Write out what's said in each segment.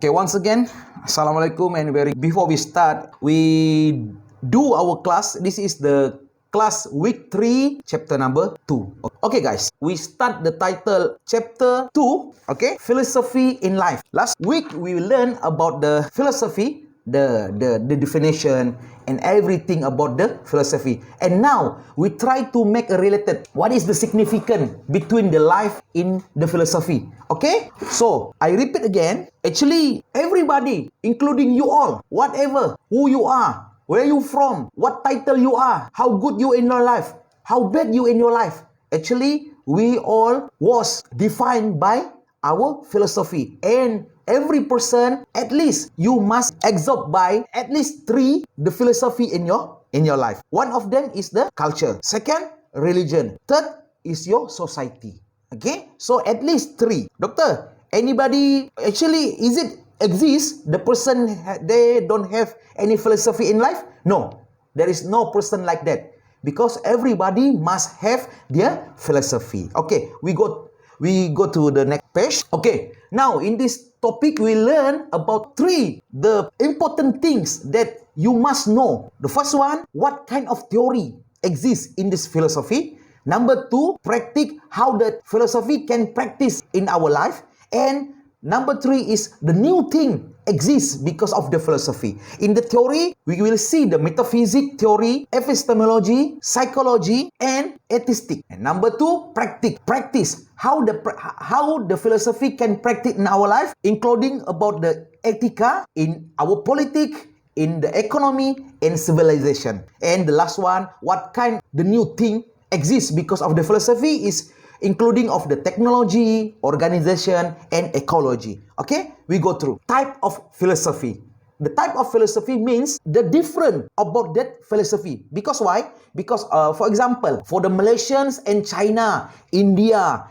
Okay, once again, Assalamualaikum and before we start, we do our class. This is the class week 3, chapter number 2. Okay guys, we start the title chapter 2, okay, philosophy in life. Last week we learned about the philosophy, the definition and everything about the philosophy. And now we try to make a related. What is the significance between the life in the philosophy? Okay? So, I repeat again. Actually, everybody, including you all, whatever, who you are, where you from, what title you are, how good you in your life, how bad you in your life. Actually, we all was defined by our philosophy. And every person, at least you must absorb by at least 3 the philosophy in your life. One of them is the culture. Second, religion. Third is your society. Okay, so at least 3. Doctor, anybody actually is it exist the person they don't have any philosophy in life? No, there is no person like that, because everybody must have their philosophy. Okay, we go to the next page. Okay, now in this topic we learn about 3 the important things that you must know. The first one, what kind of theory exists in this philosophy. Number 2, practice how the philosophy can practice in our life. And number 3 is the new thing exists because of the philosophy. In the theory, we will see the metaphysics theory, epistemology, psychology, and atheistic. And number 2, practice how the philosophy can practice in our life, including about the ethica in our politics, in the economy, and civilization. And the last one, what kind the new thing exists because of the philosophy is including of the technology, organization, and ecology. Okay, we go through type of philosophy. The type of philosophy means the different about that philosophy. Because why? Because for example, for the Malaysians and China, India,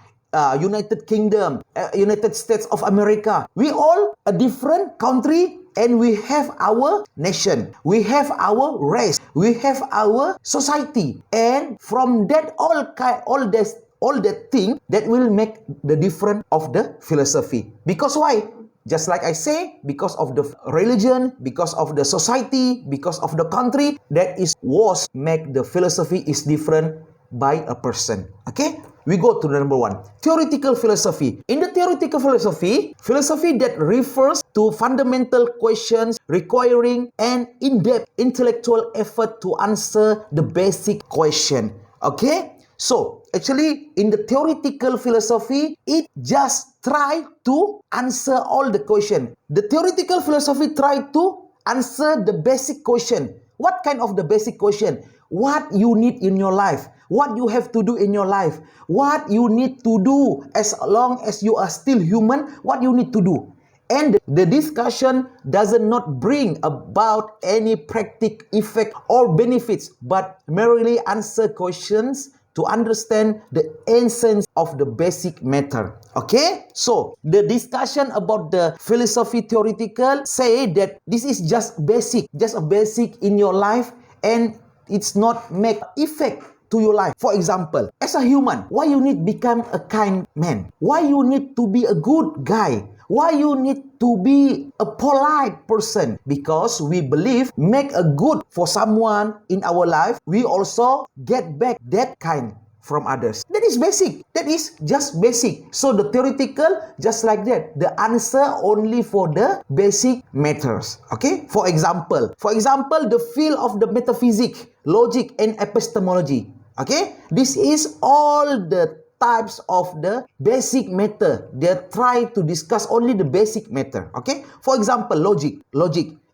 United Kingdom, United States of America, we all a different country. And we have our nation, we have our race, we have our society, and from that all that thing that will make the difference of the philosophy. Because why? Just like I say, because of the religion, because of the society, because of the country, that is what make the philosophy is different by a person. Okay? We go to the number 1, theoretical philosophy. In the theoretical philosophy that refers to fundamental questions requiring an in-depth intellectual effort to answer the basic question. Okay? So, actually, in the theoretical philosophy, it just try to answer all the question. The theoretical philosophy try to answer the basic question. What kind of the basic question? What you need in your life? What you have to do in your life? What you need to do as long as you are still human? What you need to do? And the discussion does not bring about any practical effect or benefits, but merely answer questions to understand the essence of the basic matter. Okay? So, the discussion about the philosophy theoretical say that this is just a basic in your life, and it's not make effect to your life. For example, as a human, why you need become a kind man? Why you need to be a good guy? Why you need to be a polite person? Because we believe make a good for someone in our life, we also get back that kind from others. That is basic. That is just basic. So the theoretical, just like that. The answer only for the basic matters. Okay? For example, the field of the metaphysics, logic, and epistemology. Okay? This is all the types of the basic matter. They try to discuss only the basic matter. Okay? For example, logic.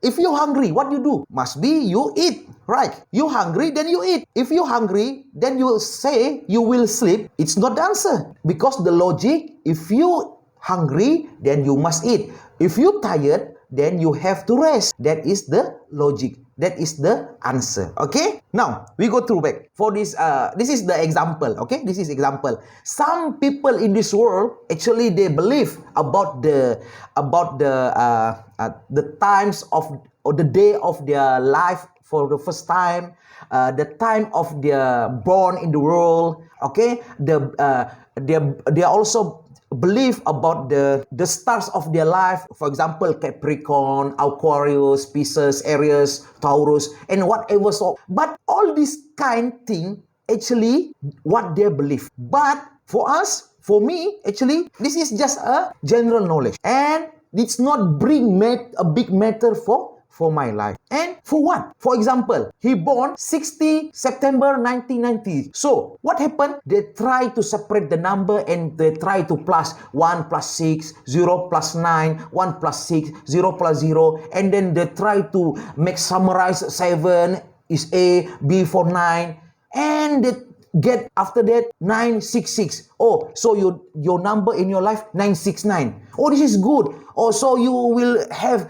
If you're hungry, what you do? Must be you eat, right? You hungry, then you eat. If you hungry, then you say you will sleep. It's not the answer. Because the logic, if you hungry, then you must eat. If you tired, then you have to rest. That is the logic. That is the answer. Okay? Now, we go through back. For this, this is the example. Okay? This is example. Some people in this world, actually, they believe about the times of, or the day of their life for the first time, the time of their born in the world. Okay? They also believe about the stars of their life. For example, Capricorn, Aquarius, Pisces, Aries, Taurus, and whatever. So, but all this kind thing actually what they believe. But for us, for me, actually, this is just a general knowledge, and it's not bring a big matter for my life. And for what? For example, he born 60 September 1990. So what happened? They try to separate the number and they try to plus 1 plus 6, 0 plus 9, 1 plus 6, 0 plus 0. And then they try to make summarize 7 is A, B for 9. And they get after that 966. Oh, so your number in your life 969. Oh, this is good. Oh, so you will have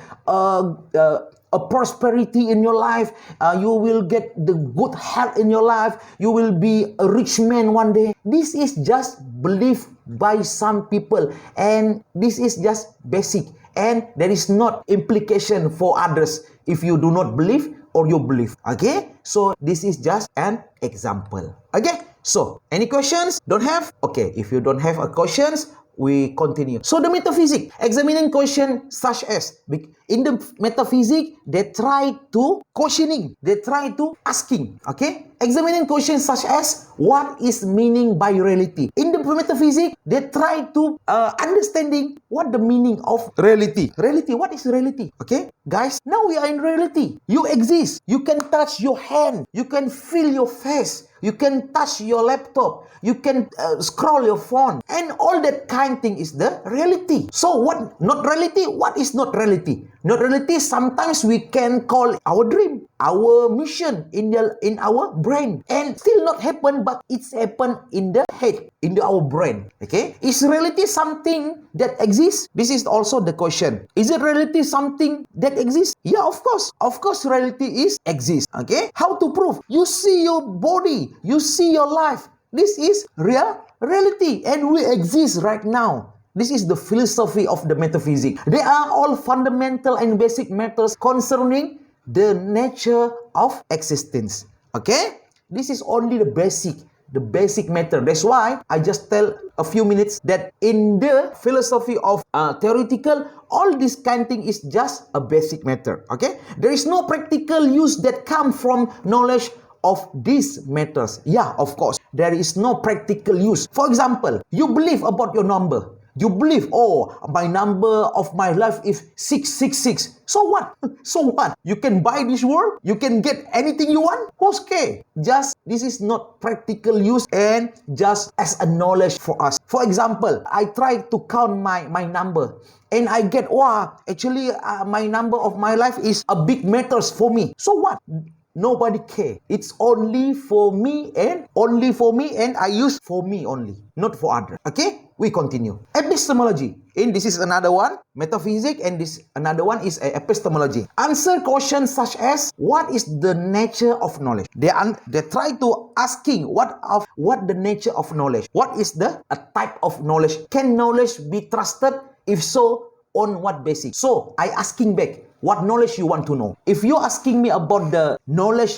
a prosperity in your life. You will get the good health in your life. You will be a rich man one day. This is just belief by some people, and this is just basic, and there is not implication for others if you do not believe or you believe. Okay, so this is just an example. Okay, so any questions? Don't have? Okay, if you don't have a questions, we continue. So the metaphysics, examining question such as, in the metaphysics, they try to questioning, they try to asking, okay? Examining questions such as, what is meaning by reality? In the metaphysics, they try to understanding what the meaning of reality. Reality, what is reality? Okay, guys, now we are in reality. You exist. You can touch your hand. You can feel your face. You can touch your laptop. You can scroll your phone. And all that kind thing is the reality. So what not reality? What is not reality? Not reality, sometimes we can call our dream, our mission in our brain. And still not happen, but it's happen in the head, in our brain. Okay? Is reality something that exists? This is also the question. Is it reality something that exists? Yeah, of course. Of course, reality is exists. Okay? How to prove? You see your body. You see your life. This is reality, and we exist right now. This is the philosophy of the metaphysics. They are all fundamental and basic matters concerning the nature of existence. Okay? This is only the basic matter. That's why I just tell a few minutes that in the philosophy of theoretical, all this kind of thing is just a basic matter. Okay? There is no practical use that come from knowledge of these matters. Yeah, of course, there is no practical use. For example, you believe about your number. You believe, oh, my number of my life is 666. So what? So what? You can buy this world? You can get anything you want? Okay. Just, this is not practical use and just as a knowledge for us. For example, I try to count my number. And I get, wow, actually my number of my life is a big matters for me. So what? Nobody care. It's only for me and I use for me only, not for others. Okay? We continue. Epistemology. And this is another one, metaphysics, and this another one is epistemology. Answer questions such as, what is the nature of knowledge? They try to asking what the nature of knowledge. What is the type of knowledge? Can knowledge be trusted? If so, on what basis? So I asking back, what knowledge you want to know? If you're asking me about the knowledge,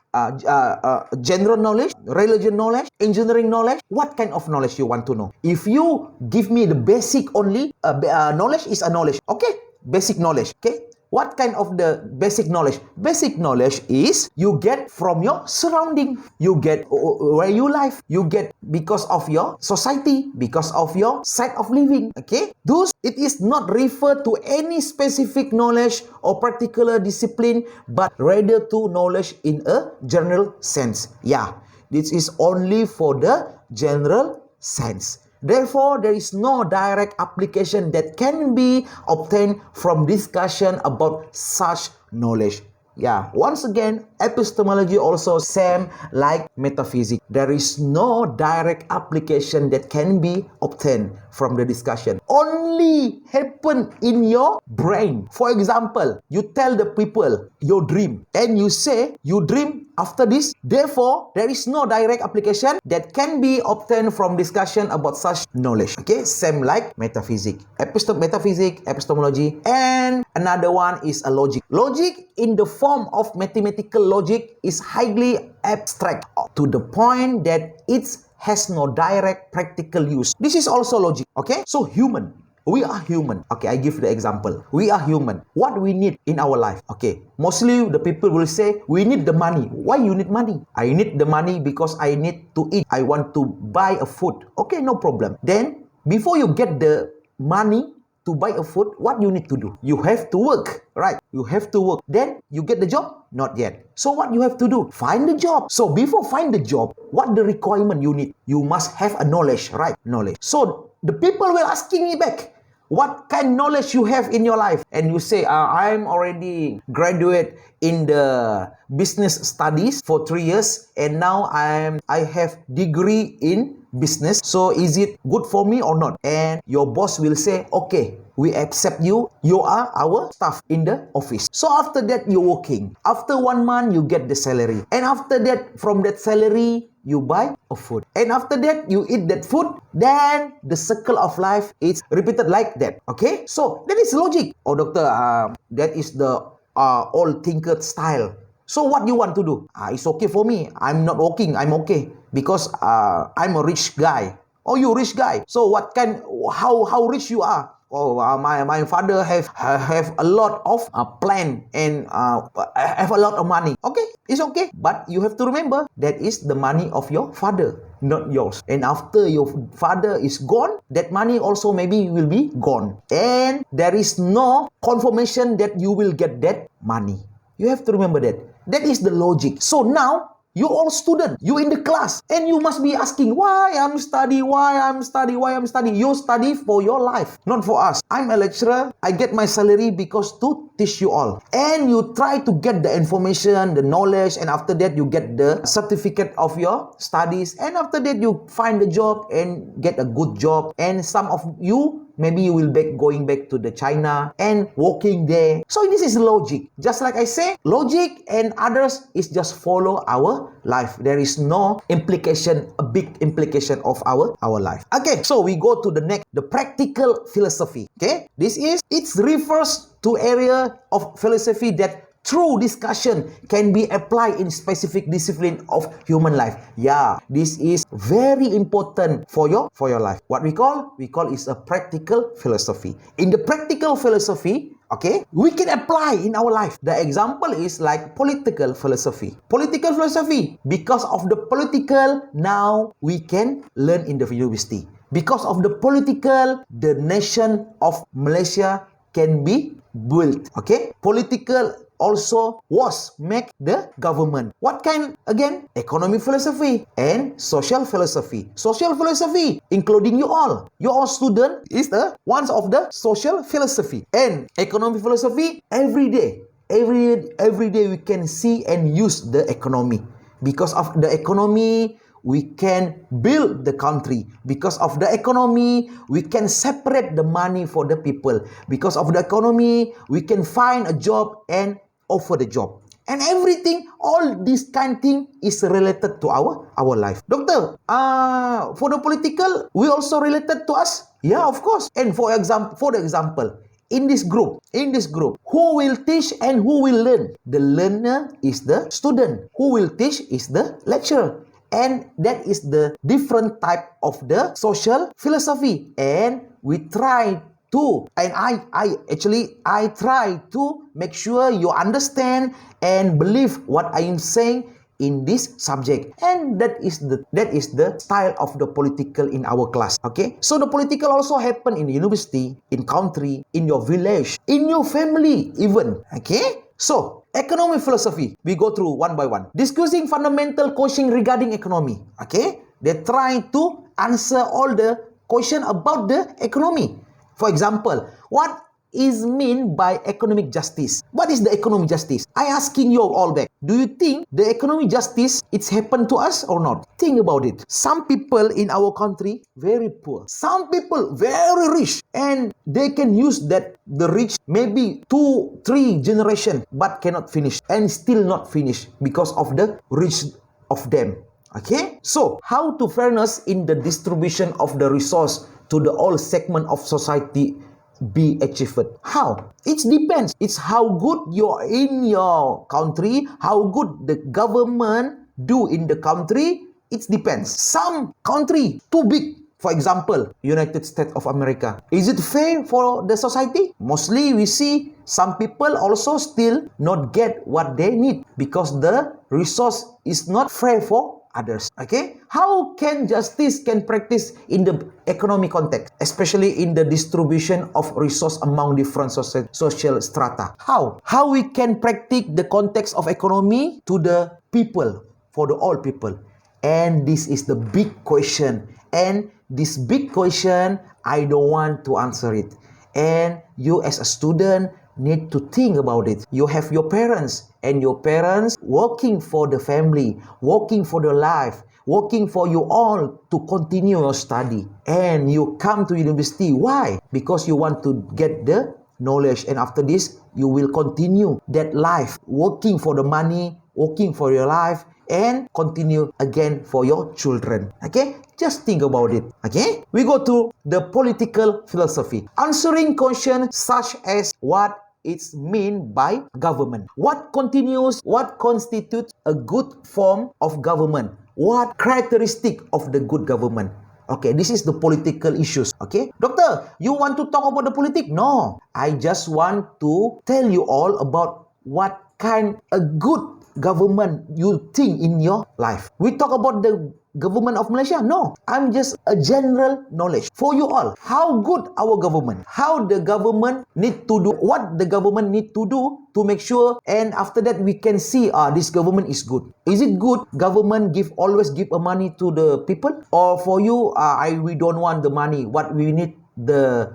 general knowledge, religion knowledge, engineering knowledge, what kind of knowledge you want to know? If you give me the basic only, knowledge is a knowledge. Okay, basic knowledge. Okay. What kind of the basic knowledge? Basic knowledge is you get from your surrounding. You get where you live. You get because of your society, because of your site of living. Okay? Thus, it is not referred to any specific knowledge or particular discipline, but rather to knowledge in a general sense. Yeah, this is only for the general sense. Therefore, there is no direct application that can be obtained from discussion about such knowledge. Yeah, once again, epistemology also same like metaphysics. There is no direct application that can be obtained from the discussion. Only happen in your brain. For example, you tell the people your dream and you say you dream after this. Therefore, there is no direct application that can be obtained from discussion about such knowledge. Okay, same like metaphysics. Metaphysics, epistemology, and another one is a logic. Logic in the form of mathematical logic is highly abstract to the point that its has no direct practical use. This is also logic. Okay, so human. We are human. Okay, I give the example. We are human. What we need in our life? Okay, mostly the people will say, we need the money. Why you need money? I need the money because I need to eat. I want to buy a food. Okay, no problem. Then, before you get the money to buy a food, what you need to do? You have to work, right? You have to work. Then, you get the job? Not yet. So what you have to do? Find the job. So before find the job, what the requirement you need? You must have a knowledge, right? Knowledge. So the people will asking me back, what kind of knowledge you have in your life? And you say, I'm already graduate in the business studies for 3 years, and now I have degree in business. So is it good for me or not? And your boss will say, okay, we accept you. You are our staff in the office. So after that, you're working. After 1 month, you get the salary. And after that, from that salary, you buy a food. And after that, you eat that food. Then the circle of life is repeated like that. Okay? So that is logic. Oh, doctor, that is the old thinker style. So what you want to do? It's okay for me. I'm not working. I'm okay. Because I'm a rich guy. Oh, you rich guy. So what kind, how rich you are? Oh, my father have a lot of plan and have a lot of money. Okay, it's okay. But you have to remember that is the money of your father, not yours. And after your father is gone, that money also maybe will be gone. And there is no confirmation that you will get that money. You have to remember that. That is the logic. So now, you all student, you in the class, and you must be asking, why I'm study. You study for your life, not for us. I'm a lecturer. I get my salary because to teach you all. And you try to get the information, the knowledge, and after that you get the certificate of your studies. And after that you find a job and get a good job. And some of you, maybe you will be going back to the China and working there. So this is logic. Just like I say, logic and others is just follow our life. There is no implication, a big implication of our life. Okay, so we go to the next, the practical philosophy. Okay, it refers to area of philosophy that through discussion can be applied in specific discipline of human life. Yeah, this is very important for your life. What we call is a practical philosophy. In the practical philosophy, okay, we can apply in our life. The example is like political philosophy. Political philosophy, because of the political, now we can learn in the university. Because of the political, the nation of Malaysia can be built. Okay, political also was make the government. What kind? Again, economic philosophy and social philosophy. Social philosophy, including you all. You all student is the ones of the social philosophy. And economic philosophy, every day we can see and use the economy. Because of the economy, we can build the country. Because of the economy, we can separate the money for the people. Because of the economy, we can find a job and offer the job. And everything, all this kind of thing is related to our life. Doctor, for the political, we also related to us? Yeah, of course. And for example, in this group, who will teach and who will learn? The learner is the student. Who will teach is the lecturer. And that is the different type of the social philosophy. And we try to, and I try to make sure you understand and believe what I am saying in this subject. And that is the style of the political in our class. Okay, so the political also happen in university, in country, in your village, in your family even. Okay, so economic philosophy, we go through one by one, discussing fundamental questions regarding economy. Okay, they try to answer all the question about the economy. For example, what is mean by economic justice? What is the economic justice? I asking you all back. Do you think the economic justice it's happened to us or not? Think about it. Some people in our country very poor. Some people very rich, and they can use that the rich maybe 2-3 generation but cannot finish and still not finish because of the rich of them. Okay, so how to fairness in the distribution of the resource to the all segment of society be achieved? How? It depends. It's how good you're in your country, how good the government do in the country, It depends. Some country too big. For example, United States of America. Is it fair for the society? Mostly we see some people also still not get what they need because the resource is not fair for others. Okay? How can justice can practice in the economic context, especially in the distribution of resource among different social strata? How? How we can practice the context of economy to the people, for the all people? And this is the big question. And this big question, I don't want to answer it. And you as a student need to think about it. You have your parents, and your parents working for the family, working for the life, working for you all to continue your study. And you come to university. Why? Because you want to get the knowledge. And after this, you will continue that life, working for the money, working for your life, and continue again for your children. Okay? Just think about it. Okay? We go to the political philosophy. Answering questions such as what it's mean by government. What constitutes a good form of government? What characteristic of the good government? Okay, this is the political issues. Okay, doctor, you want to talk about the politics? No, I just want to tell you all about what kind a good government you think in your life. We talk about the government of Malaysia? No, I'm just a general knowledge for you all. How good our government, how the government need to do, what the government need to do to make sure, and after that we can see this government is good. Is it good government always give a money to the people? Or for you, we don't want the money, what we need the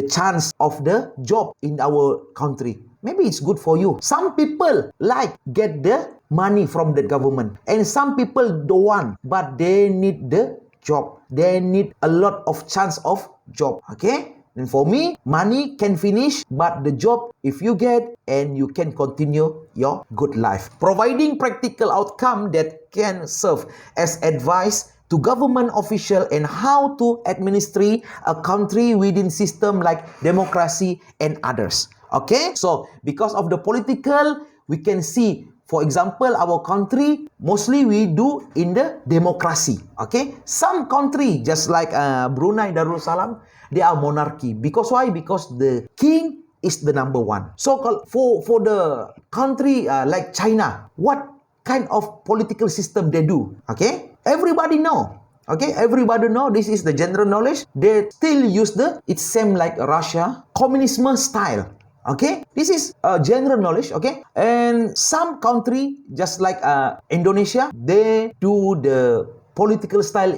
chance of the job in our country. Maybe it's good for you. Some people like get the money from the government, and some people don't want, but they need the job. They need a lot of chance of job. Okay? And for me, money can finish, but the job, if you get, and you can continue your good life. Providing practical outcome that can serve as advice to government official and how to administer a country within system like democracy and others. Okay, so because of the political, we can see, for example, our country, mostly we do in the democracy. Okay, some country, just like Brunei Darussalam, they are monarchy. Because why? Because the king is the number one. So for the country like China, what kind of political system they do? Okay, everybody know. Okay, everybody know, this is the general knowledge. They still use it's same like Russia, communism style. Okay, this is general knowledge. Okay, and some country just like Indonesia, they do the political style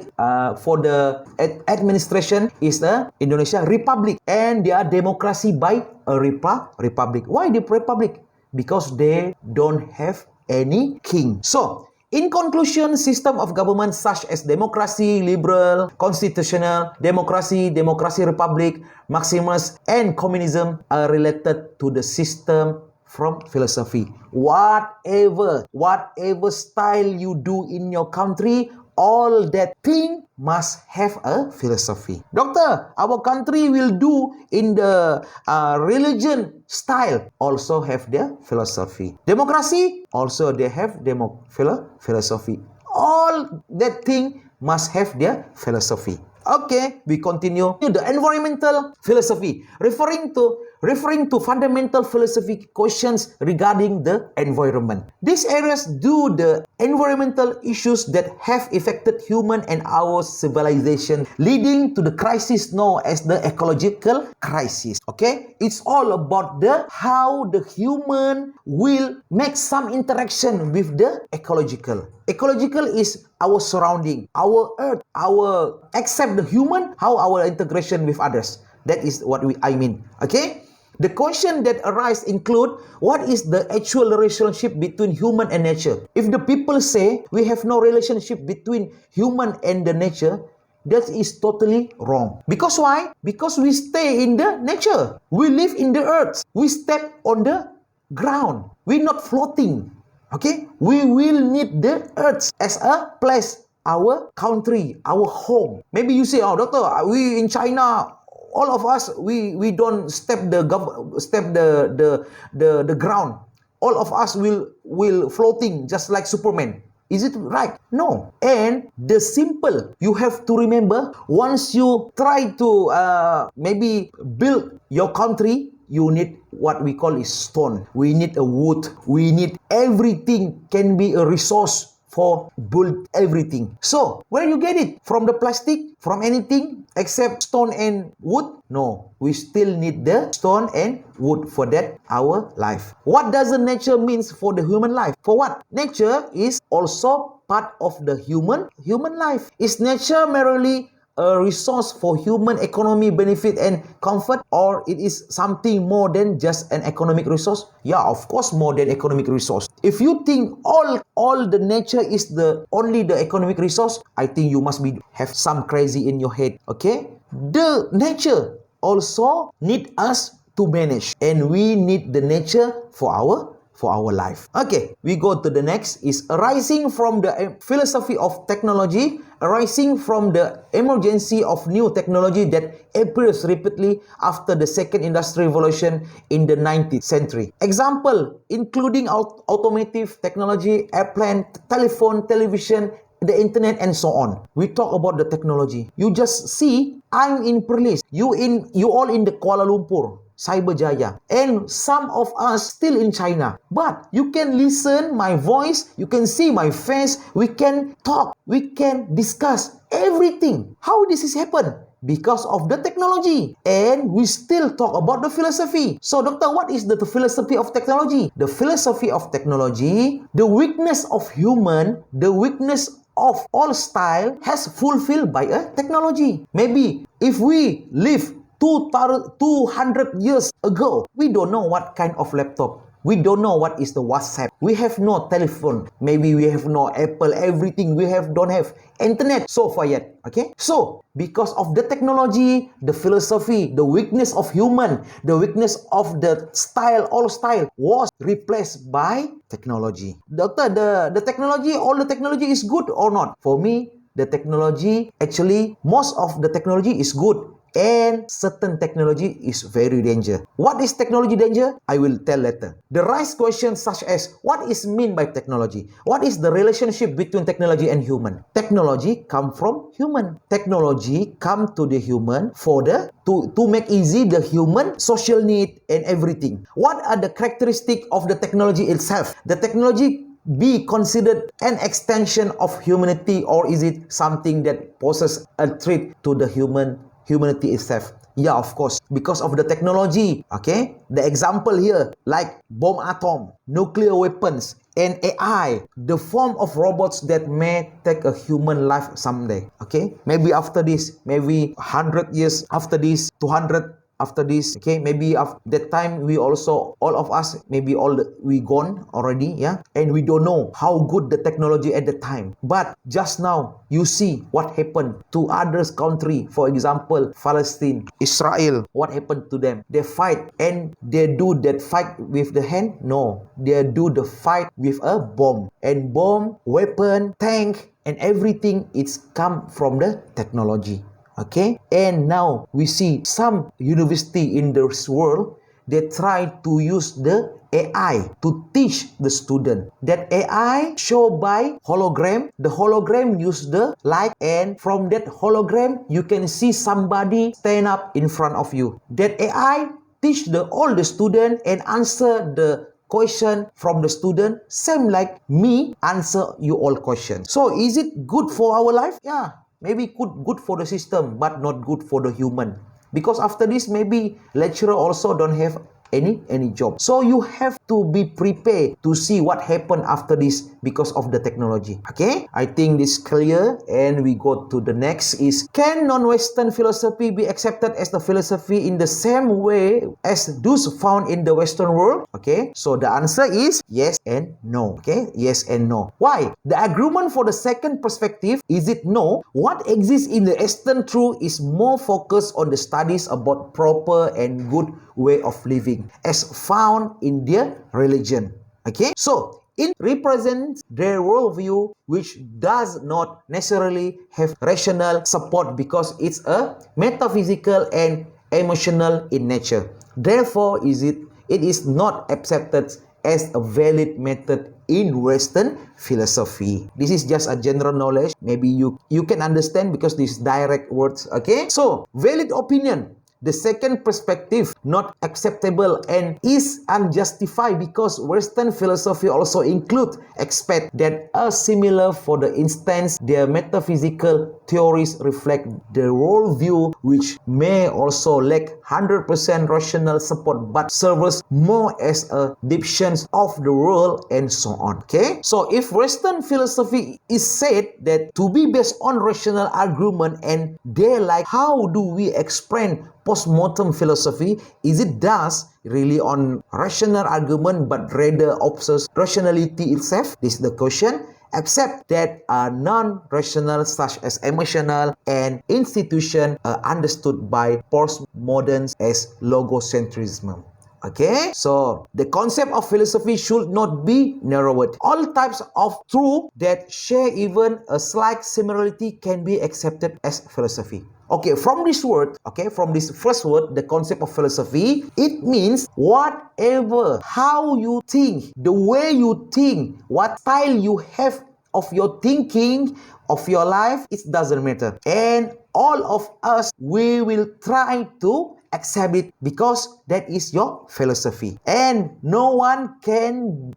for the administration is the Indonesia Republic, and they are democracy by a republic. Why the republic? Because they don't have any king. So in conclusion, system of government such as democracy, liberal, constitutional, democracy republic, maximus, and communism are related to the system from philosophy. Whatever style you do in your country, all that thing must have a philosophy. Doctor, our country will do in the religion style, also have their philosophy. Democracy, also they have philosophy. All that thing must have their philosophy. Okay, we continue. The environmental philosophy, referring to fundamental philosophical questions regarding the environment. These areas do the environmental issues that have affected human and our civilization, leading to the crisis known as the ecological crisis. Okay, it's all about how the human will make some interaction with the ecological. Ecological is our surrounding, our earth, except the human, how our integration with others. That is what I mean. Okay? The question that arise include, what is the actual relationship between human and nature? If the people say we have no relationship between human and the nature, that is totally wrong. Because why? Because we stay in the nature. We live in the earth. We step on the ground. We're not floating. Okay? We will need the earth as a place, our country, our home. Maybe you say, oh, doctor, we in China, all of us, we don't step the ground. All of us will floating just like Superman. Is it right? No. And the simple, you have to remember, once you try to maybe build your country, you need what we call is stone. We need a wood. We need everything can be a resource for build everything. So where you get it? From the plastic? From anything except stone and wood? No. We still need the stone and wood for that our life. What does the nature means for the human life? For what? Nature is also part of the human life. Is nature merely a resource for human economy benefit and comfort, or it is something more than just an economic resource? Yeah, of course, more than economic resource. If you think all the nature is the only the economic resource, I think you must have some crazy in your head. Okay, the nature also need us to manage, and we need the nature for our life. Okay, we go to the next is arising from the philosophy of technology, arising from the emergency of new technology that appears repeatedly after the second industrial revolution in the 19th century. Example, including automotive technology, airplane, telephone, television, the internet, and so on. We talk about the technology. You just see, I'm in Perlis, you all in the Kuala Lumpur, Cyberjaya, and some of us still in China. But you can listen my voice, you can see my face, we can talk, we can discuss everything. How this is happen? Because of the technology. And we still talk about the philosophy. So doctor, what is the philosophy of technology? The philosophy of technology, the weakness of human, the weakness of all style has fulfilled by a technology. Maybe if we live 200 years ago, we don't know what kind of laptop. We don't know what is the WhatsApp. We have no telephone. Maybe we have no Apple, everything. Don't have internet so far yet. Okay? So, because of the technology, the philosophy, the weakness of human, the weakness of the style, all style was replaced by technology. Doctor, the technology, all the technology is good or not? For me, the technology, actually, most of the technology is good. And certain technology is very danger. What is technology danger? I will tell later. The rise questions such as, what is mean by technology? What is the relationship between technology and human? Technology come from human. Technology come to the human for to make easy the human social need and everything. What are the characteristics of the technology itself? The technology be considered an extension of humanity, or is it something that poses a threat to the humanity itself? Yeah, of course, because of the technology. Okay, the example here, like bomb atom, nuclear weapons, and AI, the form of robots that may take a human life someday. Okay, maybe after this, maybe 100 years after this, 200 after this, okay, maybe after that time we also, all of us, maybe we gone already, yeah, and we don't know how good the technology at the time. But just now you see what happened to others country, for example Palestine, Israel. What happened to them? They fight, and they do that fight with the hand? No, they do the fight with a bomb, and bomb, weapon, tank, and everything, it's come from the technology. Okay, and now we see some university in this world, they try to use the AI to teach the student. That AI show by hologram. The hologram use the light, and from that hologram you can see somebody stand up in front of you. That AI teach all the student and answer the question from the student, same like me answer you all questions. So is it good for our life? Yeah, maybe good for the system, but not good for the human. Because after this, maybe lecturer also don't have any job. So you have to be prepared to see what happened after this because of the technology. Okay, I think this clear, and we go to the next is, can non-Western philosophy be accepted as the philosophy in the same way as those found in the Western world? Okay, so the answer is yes and no. Okay, yes and no. Why? The agreement for the second perspective is it no. What exists in the Eastern truth is more focused on the studies about proper and good way of living as found in their religion. Okay, so it represents their worldview, which does not necessarily have rational support because it's a metaphysical and emotional in nature. Therefore, it is not accepted as a valid method in Western philosophy. This is just a general knowledge. Maybe you can understand because these direct words. Okay, so valid opinion. The second perspective not acceptable and is unjustified because Western philosophy also include aspects that are similar. For the instance, their metaphysical theories reflect the worldview which may also lack 100% rational support but serves more as a depiction of the world and so on. Okay, so if Western philosophy is said that to be based on rational argument and they like, how do we explain postmodern philosophy? Is it thus really on rational argument but rather obsess rationality itself? This is the question. Except that are non-rational such as emotional and institution are understood by postmoderns as logocentrism. Okay, so the concept of philosophy should not be narrowed. All types of truth that share even a slight similarity can be accepted as philosophy. Okay, from this word, from this first word, the concept of philosophy, it means whatever, how you think, the way you think, what style you have of your thinking, of your life, it doesn't matter. And all of us, we will try to accept it because that is your philosophy. And no one can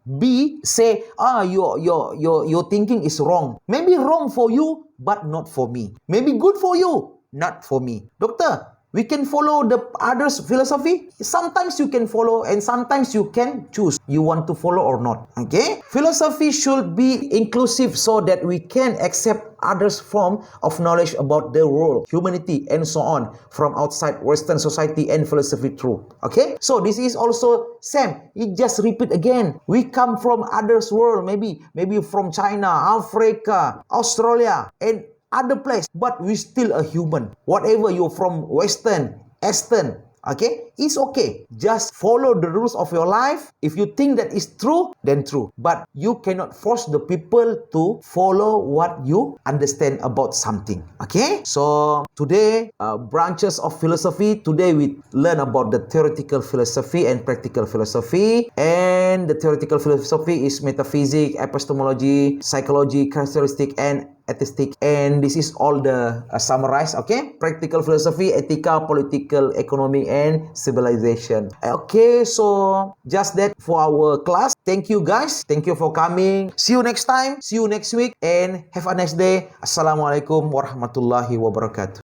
say, your thinking is wrong. Maybe wrong for you, but not for me. Maybe good for you, not for me. Doctor, we can follow the others' philosophy. Sometimes you can follow and sometimes you can choose you want to follow or not. Okay? Philosophy should be inclusive so that we can accept others' form of knowledge about the world, humanity, and so on from outside Western society and philosophy through. Okay? So this is also same. It just repeat again. We come from others' world, maybe from China, Africa, Australia, and other place, but we still a human. Whatever you're from Western, Eastern, okay, it's okay. Just follow the rules of your life. If you think that is true, then true. But you cannot force the people to follow what you understand about something. Okay, so today, branches of philosophy. Today we learn about the theoretical philosophy and practical philosophy. And the theoretical philosophy is metaphysics, epistemology, psychology, characteristic, and atheistic, and this is all the summarized. Okay, practical philosophy, ethical, political, economic, and civilization. Okay, so just that for our class. Thank you guys, thank you for coming. See you next time, see you next week, and have a nice day. Assalamualaikum warahmatullahi wabarakatuh.